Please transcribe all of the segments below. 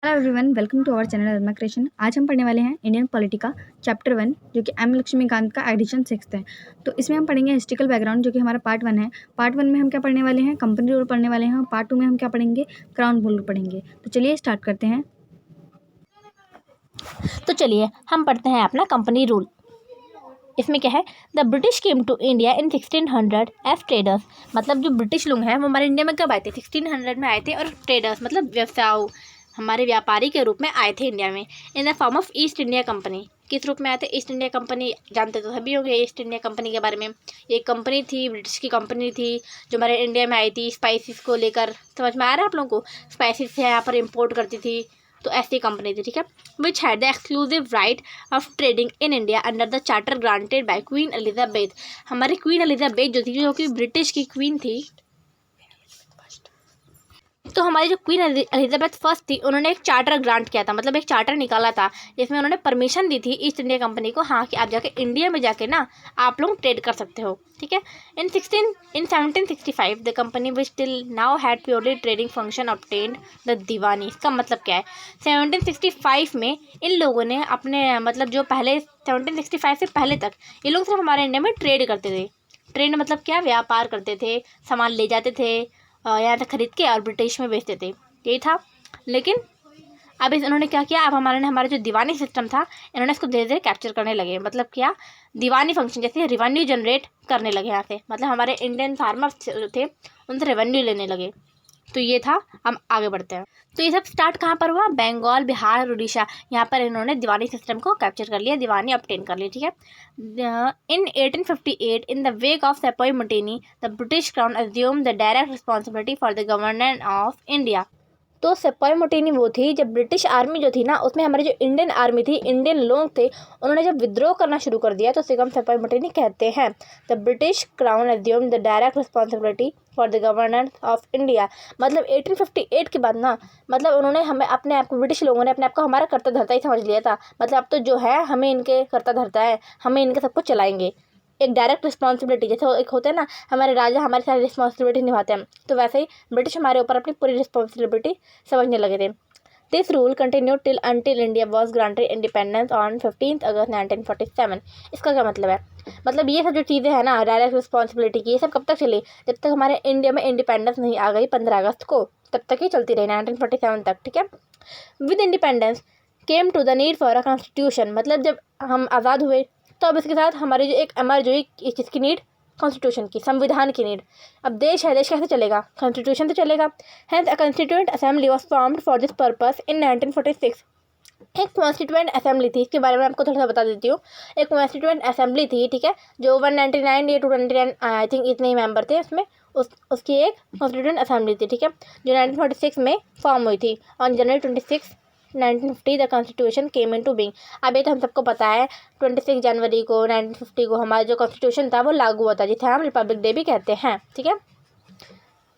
Hello everyone, welcome to our channel Adma creation. आज हम पढ़ने वाले हैं इंडियन पॉलिटी का चैप्टर 1, जो कि एम लक्ष्मीकांत का एडिशन 6 है। तो इसमें हम पढ़ेंगे हिस्ट्रिकल बैकग्राउंड, जो कि हमारा पार्ट 1 है। पार्ट 1 में हम क्या पढ़ने वाले हैं, कंपनी रूल पढ़ने वाले हैं, और पार्ट 2 में हम क्या पढ़ेंगे, क्राउन रूल पढ़ेंगे। तो चलिए स्टार्ट करते हैं। तो चलिए हम पढ़ते हैं अपना कंपनी रूल। इसमें क्या है, the British came to India in 1600 as traders. मतलब जो ब्रिटिश लोग हैं वो हमारे इंडिया में कब आए थे, 1600 में आए थे। और ट्रेडर्स मतलब व्यवसाय, हमारे व्यापारी के रूप में आए थे इंडिया में, in the form of East India company. किस रूप में आए थे? East India company. जानते तो सभी होंगे ईस्ट इंडिया कंपनी के बारे में। ये कंपनी थी, ब्रिटिश की कंपनी थी, जो हमारे इंडिया में आई थी स्पाइसेस को लेकर। समझ में आ रहा है आप लोगों को? स्पाइसेस है यहाँ पर इम्पोर्ट करती थी, तो ऐसी कंपनी थी, ठीक है। Which had the exclusive right of trading in India under the charter granted by queen Elizabeth. हमारी क्वीन एलिजाबेथ जो थी, जो कि ब्रिटिश की क्वीन थी, तो हमारी जो क्वीन एलिजाबेथ फर्स्ट थी, उन्होंने एक चार्टर ग्रांट किया था, मतलब एक चार्टर निकाला था जिसमें उन्होंने परमिशन दी थी ईस्ट इंडिया कंपनी को, हाँ, कि आप जाके इंडिया में जाके ना आप लोग ट्रेड कर सकते हो, ठीक है। In 1765 the company which till now had purely trading function obtained the diwani. इसका मतलब क्या है, 1765 में इन लोगों ने अपने मतलब जो पहले 1765 से पहले तक ये लोग सिर्फ हमारे इंडिया में ट्रेड करते थे। ट्रेड मतलब क्या, व्यापार करते थे, सामान ले जाते थे यहाँ तक खरीद के और ब्रिटिश में बेचते थे, यही था। लेकिन अब इन्होंने क्या किया, अब हमारा जो दीवानी सिस्टम था, इन्होंने इसको धीरे धीरे कैप्चर करने लगे। मतलब क्या, दीवानी फंक्शन, जैसे रेवेन्यू जनरेट करने लगे यहाँ से, मतलब हमारे इंडियन फार्मर्स जो थे उनसे रेवेन्यू लेने लगे। तो ये था। हम आगे बढ़ते हैं। तो ये सब स्टार्ट कहाँ पर हुआ? बंगाल, बिहार, उड़ीसा, यहाँ पर इन्होंने दीवानी सिस्टम को कैप्चर कर लिया, दीवानी ऑब्टेन कर ली, ठीक है। In 1858 in the wake of sepoy mutiny the British crown assume the direct responsibility for the governance of India. तो सेपोई मुटेनी वो थी जब ब्रिटिश आर्मी जो थी ना, उसमें हमारी जो इंडियन आर्मी थी, इंडियन लोग थे, उन्होंने जब विद्रोह करना शुरू कर दिया, तो उसे हम सेपोई मुटेनी कहते हैं। The British crown assume the direct responsibility for the governance of India. मतलब 1858 के बाद ना, मतलब उन्होंने हमें अपने आप को, ब्रिटिश लोगों ने अपने आप को हमारा कर्ता धर्ता ही समझ लिया था। मतलब अब तो जो है हमें इनके कर्ता धर्ता है, हमें इनके सब कुछ चलाएंगे। एक डायरेक्ट रिस्पॉन्सिबिलिटी, जैसे एक होता है ना, हमारे राजा हमारे सारी रिस्पॉन्सिबिलिटी निभाते हैं, तो वैसे ही ब्रिटिश हमारे ऊपर अपनी पूरी रिस्पॉन्सिबिलिटी समझने लगे थे। This rule continued till until India was granted independence on 15 अगस्त 1947। इसका क्या मतलब है? मतलब ये सब जो चीज़ें हैं ना, डायरेक्ट रिस्पॉन्सिबिलिटी की, ये सब कब तक चली? जब तक हमारे इंडिया में इंडिपेंडेंस नहीं आ गई 15 अगस्त को, तब तक ही चलती रही, 1947 तक, ठीक है। With independence came to the need for a constitution. मतलब जब हम आज़ाद हुए, तो अब इसके साथ हमारी जो एक अमर जो एक चीज़ नीड, कॉन्स्टिट्यूशन की, संविधान की नीड। अब देश है, देश कैसे चलेगा? कॉन्स्टिट्यूशन तो चलेगा। Hence a constituent assembly was formed for this purpose in 1946। एक कॉन्स्टिट्यूएंट असेंबली थी, इसके बारे में आपको थोड़ा सा बता देती हूँ। एक कॉन्स्टिट्यूएंट असेंबली थी, ठीक है, जो 199 या 299 आई थिंक इतने ही मेंबर थे उसमें। उसकी एक कॉन्स्टिट्यूएंट असेंबली थी, ठीक है, जो 1946 में फॉर्म हुई थी। On January 26 1950 the constitution came in to being. अब ये तो हम सबको पता है, 26 जनवरी को 1950 को हमारा जो कॉन्स्टिट्यूशन था वो लागू हुआ था, जिसे हम रिपब्लिक डे भी कहते हैं, ठीक है।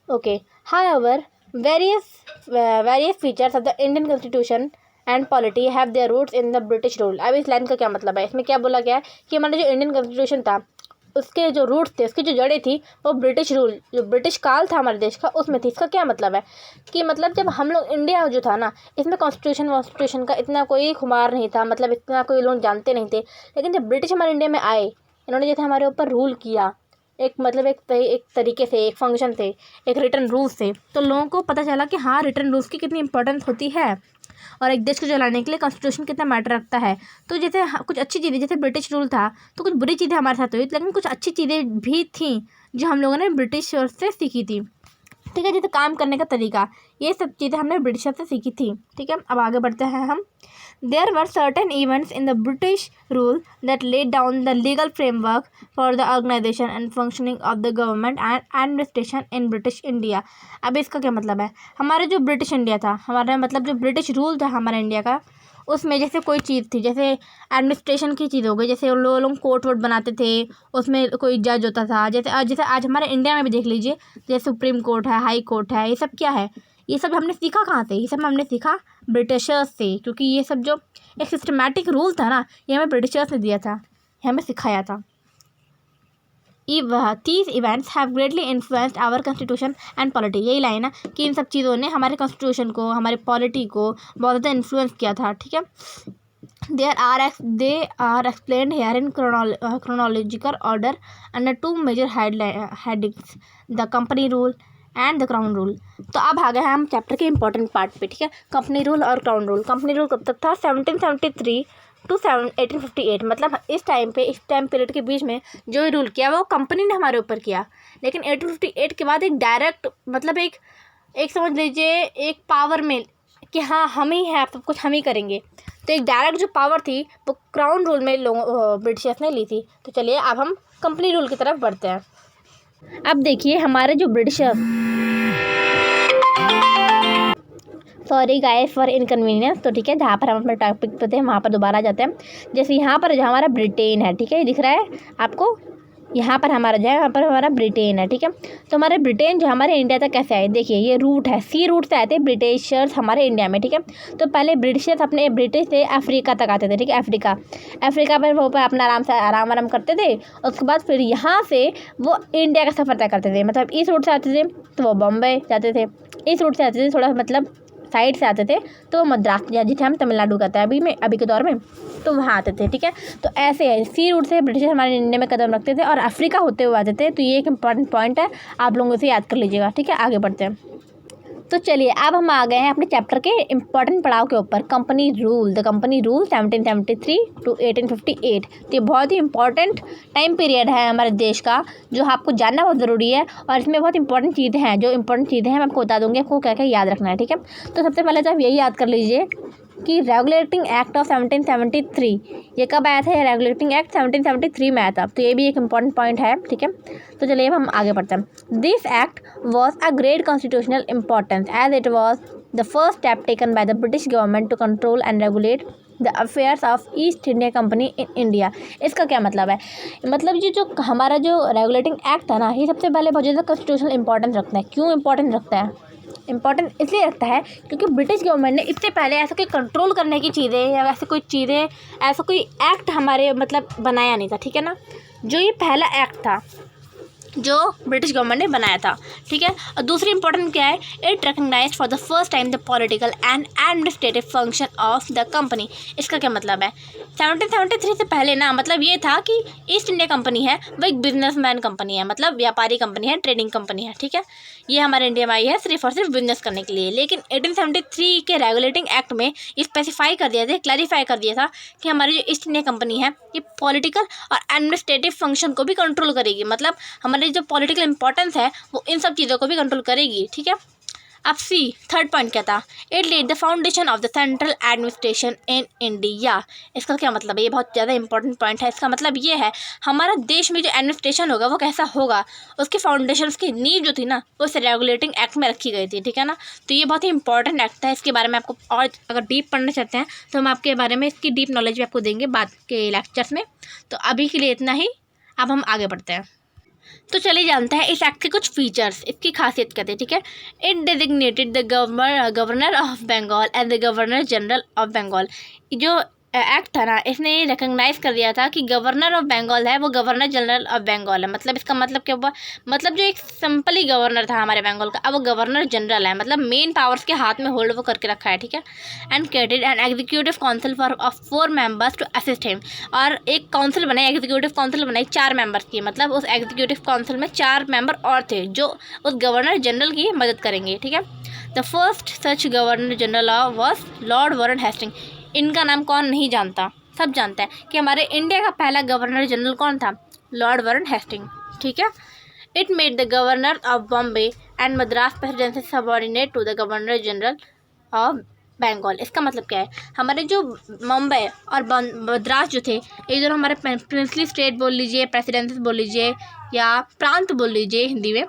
Okay, however various features of the Indian constitution and polity have their roots in the British rule. अब इस लाइन का क्या मतलब है? इसमें क्या बोला गया है कि हमारा जो इंडियन कॉन्स्टिट्यूशन था, उसके जो रूट्स थे, उसकी जो जड़ें थी, वो ब्रिटिश रूल, जो ब्रिटिश काल था हमारे देश का, उसमें थी। इसका क्या मतलब है कि मतलब जब हम लोग इंडिया जो था ना, इसमें कॉन्स्टिट्यूशन का इतना कोई खुमार नहीं था, मतलब इतना कोई लोग जानते नहीं थे। लेकिन जब ब्रिटिश हमारे इंडिया में आए, इन्होंने जैसे हमारे ऊपर रूल किया, एक मतलब एक तरीके से, एक फंक्शन से, एक रिटर्न रूल्स से, तो लोगों को पता चला कि हाँ, रिटर्न रूल्स की कितनी इंपॉर्टेंस होती है और एक देश को चलाने के लिए कॉन्स्टिट्यूशन कितना मैटर रखता है। तो जैसे कुछ अच्छी चीज़ें, जैसे ब्रिटिश रूल था, तो कुछ बुरी चीज़ें हमारे साथ हुई, लेकिन कुछ अच्छी चीज़ें भी थीं जो हम लोगों ने ब्रिटिश से सीखी थी, ठीक है। जैसे काम करने का तरीका, ये सब चीज़ें हमने ब्रिटिशर से सीखी थी, ठीक है। अब आगे बढ़ते हैं हम। There were certain events in the British rule that laid down the legal framework for the organisation and functioning of the government and administration in British India. अब इसका क्या मतलब है? हमारा जो ब्रिटिश इंडिया था, हमारा मतलब जो ब्रिटिश रूल था हमारा इंडिया का, उसमें जैसे कोई चीज़ थी, जैसे एडमिनिस्ट्रेशन की चीज़ हो गई, जैसे लोग कोर्ट वोट बनाते थे, उसमें कोई जज होता था। जैसे आज हमारे इंडिया में भी देख लीजिए, जैसे सुप्रीम कोर्ट है, हाई कोर्ट है, ये सब क्या है? ये सब हमने सीखा कहाँ से? ये सब हमने सीखा ब्रिटिशर्स से, क्योंकि ये सब जो एक सिस्टमैटिक रूल था ना, ये हमें ब्रिटिशर्स ने दिया था, ये हमें सिखाया था। these events have greatly influenced our constitution and polity। यही लाइन है कि इन सब चीज़ों ने हमारे कॉन्स्टिट्यूशन को, हमारे पॉलिटी को बहुत ज़्यादा इन्फ्लुएंस किया था, ठीक है। they are explained here in chronological order under two major headings, the company rule and the crown rule. तो अब आ गए हैं हम चैप्टर के इंपॉर्टेंट पार्ट पे, ठीक है। कंपनी रूल और क्राउन रूल। कंपनी रूल कब तक था? 1773 टू 1858, मतलब इस टाइम पीरियड के बीच में जो रूल किया वो कंपनी ने हमारे ऊपर किया। लेकिन 1858 के बाद एक डायरेक्ट, मतलब एक समझ लीजिए एक पावर में कि हाँ हम ही हैं, सब कुछ हम ही करेंगे। तो एक डायरेक्ट जो पावर थी वो क्राउन रूल में ब्रिटिशर्स ने ली थी। तो चलिए अब हम कंपनी रूल की तरफ बढ़ते हैं। अब देखिए हमारे जो Britishers, sorry guys for inconvenience, तो ठीक है, जहाँ पर हम अपने टॉपिक पे थे वहाँ पर दोबारा आ जाते हैं। जैसे यहाँ पर जो हमारा ब्रिटेन है, ठीक है, दिख रहा है आपको, यहाँ पर हमारा जो है यहाँ पर हमारा ब्रिटेन है, ठीक है। तो हमारे ब्रिटेन जो हमारे इंडिया तक कैसे आए? देखिए ये रूट है, सी रूट से आए थे ब्रिटिशर्स हमारे इंडिया में, ठीक है। तो पहले ब्रिटिशर्स अपने ब्रिटिश से अफ्रीका तक आते थे, ठीक है, अफ्रीका पर वो अपना आराम करते थे। उसके बाद फिर यहाँ से वो इंडिया का सफ़र तय करते थे। मतलब इस रूट से आते थे तो वो बॉम्बे जाते थे, इस रूट से आते थे थोड़ा मतलब साइड से आते थे तो मद्रास, या जिसे हम तमिलनाडु कहते हैं अभी के दौर में, तो वहाँ आते थे, ठीक है। तो ऐसे है, सी रूट से ब्रिटिश हमारे इंडिया में कदम रखते थे और अफ्रीका होते हुए आते थे। तो ये एक इंपॉर्टेंट पॉइंट है, आप लोगों से याद कर लीजिएगा, ठीक है। आगे बढ़ते हैं। तो चलिए अब हम आ गए हैं अपने चैप्टर के इंपॉर्टेंट पड़ाव के ऊपर, company rule. The company rule 1773 to 1858। तो ये बहुत ही इंपॉर्टेंट टाइम पीरियड है हमारे देश का, जो आपको जानना बहुत ज़रूरी है। और इसमें बहुत इंपॉर्टेंट चीज़ें हैं, जो इंपॉर्टेंट चीज़ें हैं मैं आपको बता दूँगी, आपको क्या क्या याद रखना है, ठीक है। तो सबसे पहले तो आप यही याद कर लीजिए कि रेगुलेटिंग एक्ट ऑफ 1773, ये कब आया था? रेगुलेटिंग एक्ट 1773 में आया था। तो ये भी एक इंपॉर्टेंट पॉइंट है, ठीक है। तो चलिए अब हम आगे बढ़ते हैं। This act was a great constitutional importance as it was the first step taken by the British government to control and regulate the affairs of East India company in India. इसका क्या मतलब है? मतलब ये जो हमारा जो रेगुलेटिंग एक्ट था ना, ये सबसे पहले बहुत ज़्यादा कॉन्स्टिट्यूशनल इंपॉर्टेंस रखता है। क्यों इंपॉर्टेंट रखता है? इंपॉर्टेंट इसलिए रखता है क्योंकि ब्रिटिश गवर्नमेंट ने इससे पहले ऐसा कोई कंट्रोल करने की चीज़ें या ऐसे कोई चीज़ें, ऐसा कोई एक्ट हमारे मतलब बनाया नहीं था, ठीक है ना। जो ये पहला एक्ट था जो ब्रिटिश गवर्नमेंट ने बनाया था, ठीक है। और दूसरी इंपॉर्टेंट क्या है? It recognised for the first time the political and administrative function of the company. इसका क्या मतलब है? 1773 से पहले ना, मतलब ये था कि ईस्ट इंडिया कंपनी है वो एक बिजनेसमैन कंपनी है, मतलब व्यापारी कंपनी है, ट्रेडिंग कंपनी है, ठीक है। ये हमारे इंडिया में आई है सिर्फ और सिर्फ बिजनेस करने के लिए। लेकिन 1873 के रेगुलेटिंग एक्ट में ये स्पेसिफाई कर दिया था, क्लैरिफाई कर दिया था कि हमारी जो ईस्ट इंडिया कंपनी है ये पॉलिटिकल और एडमिनिस्ट्रेटिव फंक्शन को भी कंट्रोल करेगी। मतलब हमारी जो पॉलिटिकल इंपॉर्टेंस है वो इन सब चीज़ों को भी कंट्रोल करेगी, ठीक है। अब सी थर्ड पॉइंट क्या था? It laid the foundation of the central administration in India. इसका क्या मतलब है? ये बहुत ज़्यादा इंपॉर्टेंट पॉइंट है। इसका मतलब ये है हमारा देश में जो एडमिनिस्ट्रेशन होगा वो कैसा होगा, उसके फाउंडेशन की नींव जो थी ना वो इस रेगुलेटिंग एक्ट में रखी गई थी, ठीक है ना। तो ये बहुत ही इंपॉर्टेंट एक्ट है। इसके बारे में आपको और अगर डीप पढ़ना चाहते हैं तो हम आपके बारे में इसकी डीप नॉलेज भी आपको देंगे बाद के लेक्चर्स में। तो अभी के लिए इतना ही, अब हम आगे बढ़ते हैं। तो चलिए जानते हैं इस एक्ट के कुछ फीचर्स, इसकी खासियत क्या थी, ठीक है। It designated the governor of Bengal and the governor general of Bengal. जो एक्ट था ना, इसने ये रिकग्नाइज कर दिया था कि गवर्नर ऑफ बंगाल है वो गवर्नर जनरल ऑफ बंगाल है। मतलब इसका मतलब क्या हुआ? मतलब जो एक सिंपल ही गवर्नर था हमारे बंगाल का, अब वो गवर्नर जनरल है, मतलब मेन पावर्स के हाथ में होल्ड वो करके रखा है, ठीक है। And created an executive council for of 4 members to assist him. और एक काउंसिल बनाई, एग्जीक्यूटिव काउंसिल बनाई 4 मेंबर्स की। मतलब उस एग्जीक्यूटिव काउंसिल में 4 मेंबर और थे जो उस गवर्नर जनरल की मदद करेंगे, ठीक है। The first such governor general was Lord Warren Hasting. इनका नाम कौन नहीं जानता? सब जानते हैं कि हमारे इंडिया का पहला गवर्नर जनरल कौन था? लॉर्ड वारन हेस्टिंग, ठीक है। It made the governor of Bombay and Madras presidency subordinate to the governor general of Bengal. इसका मतलब क्या है? हमारे जो मुंबई और मद्रास जो थे, ये दोनों हमारे प्रिंसली स्टेट बोल लीजिए, प्रेसिडेंसी बोल लीजिए या प्रांत बोल लीजिए हिंदी में,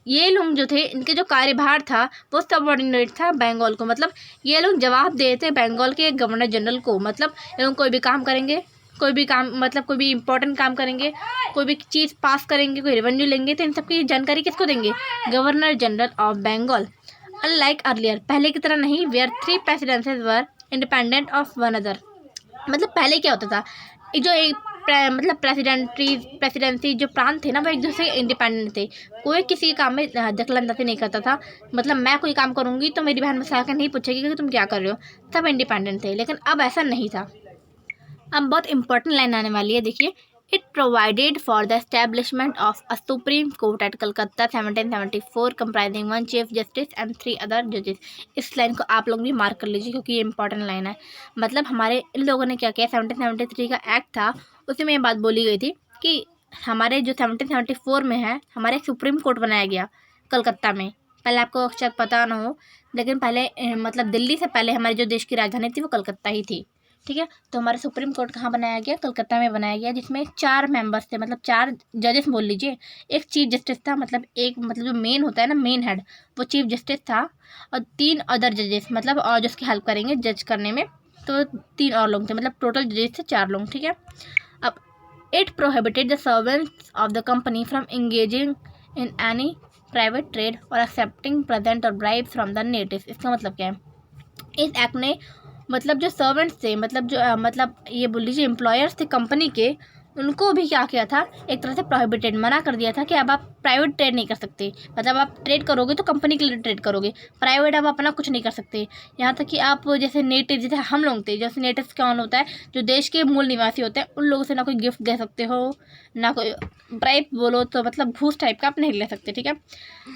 ये लोग जो थे इनके जो कार्यभार था वो सबऑर्डिनेट था बंगाल को। मतलब ये लोग जवाब देते बंगाल के गवर्नर जनरल को। मतलब ये लोग कोई भी काम करेंगे, कोई भी काम मतलब कोई भी इंपॉर्टेंट काम करेंगे, कोई भी चीज़ पास करेंगे, कोई रेवेन्यू लेंगे, तो इन सब की जानकारी किसको देंगे? Governor general of Bengal. Unlike earlier, पहले की तरह नहीं, where 3 presidencies were independent of one other. मतलब पहले क्या होता था, जो एक मतलब प्रेसिडेंसी जो प्रांत थे ना, वो एक दूसरे से इंडिपेंडेंट थे। कोई किसी के काम में दखलंदाजी नहीं करता था। मतलब मैं कोई काम करूँगी तो मेरी बहन मुझसे आकर नहीं पूछेगी कि तुम क्या कर रहे हो, सब इंडिपेंडेंट थे। लेकिन अब ऐसा नहीं था। अब बहुत इंपॉर्टेंट लाइन आने वाली है, देखिए। It provided for the establishment of a supreme court at Calcutta 1774 comprising 1 chief justice and 3 other जजेस। इस लाइन को आप लोग भी मार्क कर लीजिए, क्योंकि ये इंपॉर्टेंट लाइन है। मतलब हमारे इन लोगों ने क्या किया, 1773 का एक्ट था, उसमें ये बात बोली गई थी कि हमारे जो 1774 में है, हमारे सुप्रीम कोर्ट बनाया गया कलकत्ता में। पहले आपको शायद पता ना हो, लेकिन पहले मतलब दिल्ली से पहले हमारी जो देश की राजधानी थी वो कलकत्ता ही थी, ठीक है। तो हमारा सुप्रीम कोर्ट कहाँ बनाया गया, कलकत्ता में बनाया गया, जिसमें 4 मेंबर्स थे, मतलब 4 जजेस बोल लीजिए। एक चीफ जस्टिस था, मतलब एक मतलब जो मेन होता है ना, मेन हेड, वो चीफ जस्टिस था। और 3 अदर जजेस, मतलब और जो उसकी हेल्प करेंगे जज करने में, तो 3 और लोग थे, मतलब टोटल जजेस थे 4 लोग, ठीक है। अब it prohibited the servants of the company from engaging in any private trade और एक्सेप्टिंग प्रेजेंट और ब्राइब फ्रॉम द नेटिव्स। इसका मतलब क्या है, इस एक्ट ने मतलब जो सर्वेंट्स थे, मतलब जो मतलब ये बोल लीजिए एम्प्लॉयर्स थे कंपनी के, उनको भी क्या किया था, एक तरह से प्रोहिबिटेड, मना कर दिया था कि अब आप प्राइवेट ट्रेड नहीं कर सकते। मतलब आप ट्रेड करोगे तो कंपनी के लिए ट्रेड करोगे, प्राइवेट आप अपना कुछ नहीं कर सकते। यहाँ तक कि आप जैसे नेटिव, जैसे हम लोग थे, जैसे नेटिव कौन होता है, जो देश के मूल निवासी होते हैं, उन लोगों से ना कोई गिफ्ट दे सकते हो, ना कोई ब्राइब बोलो तो मतलब घूस टाइप का आप नहीं ले सकते, ठीक है।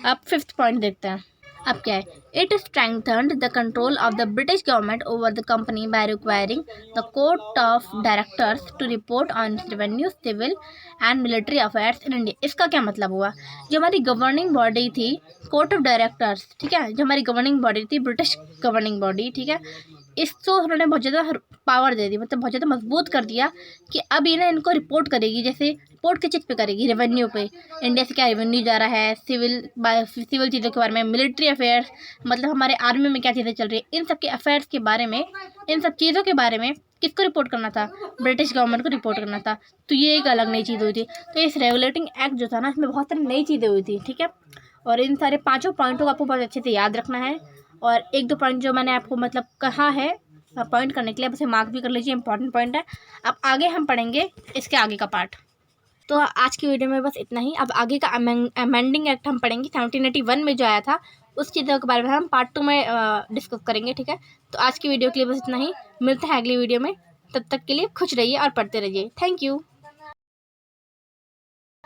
अब 5th पॉइंट देखते हैं। अब क्या है, it strengthened the control of the British government over the company by requiring the court of directors to report on revenue, civil and military affairs in India. इसका क्या मतलब हुआ, जो हमारी गवर्निंग बॉडी थी, कोर्ट ऑफ डायरेक्टर्स, ठीक है, जो हमारी गवर्निंग बॉडी थी, ब्रिटिश गवर्निंग बॉडी, ठीक है, इसको उन्होंने बहुत ज़्यादा पावर दे दी, मतलब बहुत ज़्यादा मजबूत कर दिया कि अब ये ना इनको रिपोर्ट करेगी, जैसे रिपोर्ट किस चीज़ पे करेगी, रेवेन्यू पे, इंडिया से क्या रेवेन्यू जा रहा है, सिविल चीज़ों के बारे में, मिलिट्री अफेयर्स, मतलब हमारे आर्मी में क्या चीज़ें चल रही है, इन सब के अफेयर्स के बारे में, इन सब चीज़ों के बारे में किसको रिपोर्ट करना था, ब्रिटिश गवर्नमेंट को रिपोर्ट करना था। तो ये एक अलग नई चीज़ हुई थी। तो इस रेगुलेटिंग एक्ट जो था ना, इसमें बहुत सारी नई चीज़ें हुई थी, ठीक है। और इन सारे 5 पॉइंटों को आपको बहुत अच्छे से याद रखना है। और 1-2 पॉइंट जो मैंने आपको मतलब कहा है पॉइंट करने के लिए, आप उसे मार्क भी कर लीजिए, इंपॉर्टेंट पॉइंट है। अब आगे हम पढ़ेंगे इसके आगे का पार्ट। तो आज की वीडियो में बस इतना ही। अब आगे का अमेंडिंग एक्ट हम पढ़ेंगे 1781 में जो आया था, उस चीज़ों के बारे में हम पार्ट 2 में डिस्कस करेंगे, ठीक है। तो आज की वीडियो के लिए बस इतना ही, मिलते हैं अगली वीडियो में। तब तक के लिए खुश रहिए और पढ़ते रहिए। Thank you.